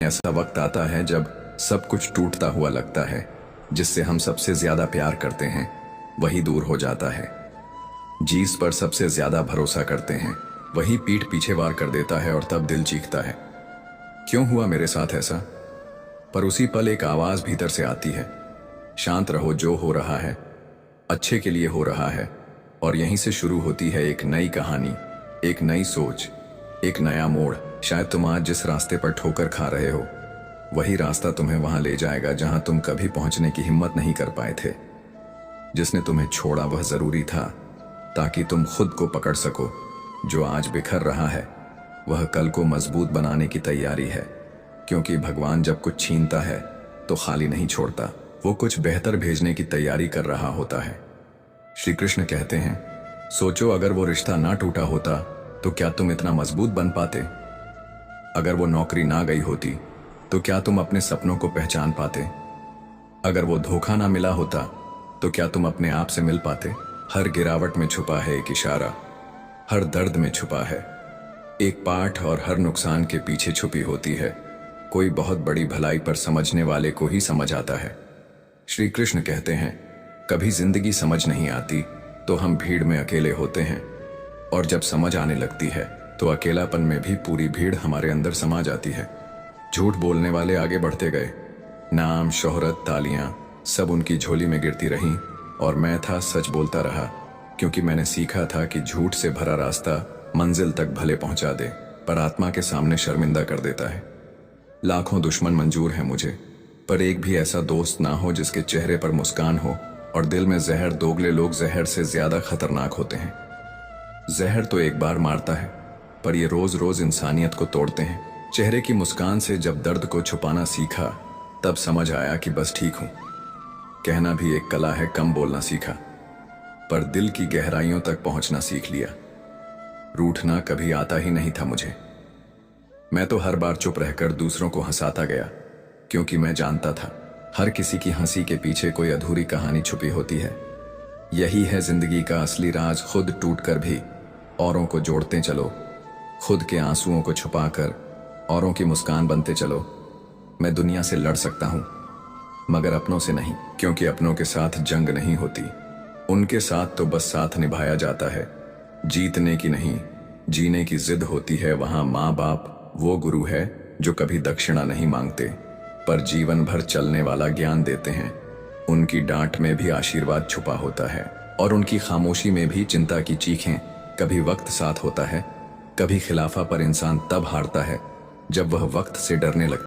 ऐसा वक्त आता है जब सब कुछ टूटता हुआ लगता है। जिससे हम सबसे ज्यादा प्यार करते हैं वही दूर हो जाता है। जिस पर सबसे ज्यादा भरोसा करते हैं वही पीठ पीछे वार कर देता है और तब दिल चीखता है, क्यों हुआ मेरे साथ ऐसा। पर उसी पल एक आवाज भीतर से आती है, शांत रहो, जो हो रहा है अच्छे के लिए हो रहा है। और यहीं से शुरू होती है एक नई कहानी, एक नई सोच, एक नया मोड़। शायद तुम आज जिस रास्ते पर ठोकर खा रहे हो वही रास्ता तुम्हें वहां ले जाएगा जहां तुम कभी पहुंचने की हिम्मत नहीं कर पाए थे। जिसने तुम्हें छोड़ा वह जरूरी था ताकि तुम खुद को पकड़ सको। जो आज बिखर रहा है वह कल को मजबूत बनाने की तैयारी है, क्योंकि भगवान जब कुछ छीनता है तो खाली नहीं छोड़ता, वो कुछ बेहतर भेजने की तैयारी कर रहा होता है। श्री कृष्ण कहते हैं, सोचो अगर वो रिश्ता ना टूटा होता तो क्या तुम इतना मजबूत बन पाते। अगर वो नौकरी ना गई होती तो क्या तुम अपने सपनों को पहचान पाते। अगर वो धोखा ना मिला होता तो क्या तुम अपने आप से मिल पाते। हर गिरावट में छुपा है एक इशारा, हर दर्द में छुपा है एक पाठ, और हर नुकसान के पीछे छुपी होती है कोई बहुत बड़ी भलाई। पर समझने वाले को ही समझ आता है। श्री कृष्ण कहते हैं, कभी जिंदगी समझ नहीं आती तो हम भीड़ में अकेले होते हैं, और जब समझ आने लगती है तो अकेलापन में भी पूरी भीड़ हमारे अंदर समा जाती है। झूठ बोलने वाले आगे बढ़ते गए, नाम, शोहरत, तालियां सब उनकी झोली में गिरती रहीं, और मैं था सच बोलता रहा, क्योंकि मैंने सीखा था कि झूठ से भरा रास्ता मंजिल तक भले पहुंचा दे पर आत्मा के सामने शर्मिंदा कर देता है। लाखों दुश्मन मंजूर है मुझे, पर एक भी ऐसा दोस्त ना हो जिसके चेहरे पर मुस्कान हो और दिल में जहर। दोगले लोग जहर से ज्यादा खतरनाक होते हैं। जहर तो एक बार मारता है, पर ये रोज रोज इंसानियत को तोड़ते हैं। चेहरे की मुस्कान से जब दर्द को छुपाना सीखा तब समझ आया कि बस ठीक हूं। कहना भी एक कला है, कम बोलना सीखा, पर दिल की गहराइयों तक पहुंचना सीख लिया। रूठना कभी आता ही नहीं था मुझे। मैं तो हर बार चुप रहकर दूसरों को हंसाता गया, क्योंकि मैं जानता था हर किसी की हंसी के पीछे कोई अधूरी कहानी छुपी होती है। यही है जिंदगी का असली राज, खुद टूटकर भी औरों को जोड़ते चलो, खुद के आंसुओं को छुपाकर औरों की मुस्कान बनते चलो। मैं दुनिया से लड़ सकता हूं मगर अपनों से नहीं, क्योंकि अपनों के साथ जंग नहीं होती, उनके साथ तो बस साथ निभाया जाता है। जीतने की नहीं, जीने की जिद होती है। वहां माँ बाप वो गुरु है जो कभी दक्षिणा नहीं मांगते पर जीवन भर चलने वाला ज्ञान देते हैं। उनकी डांट में भी आशीर्वाद छुपा होता है, और उनकी खामोशी में भी चिंता की चीखें। कभी वक्त साथ होता है, कभी खिलाफा, पर इंसान तब हारता है जब वह वक्त से डरने लगता है।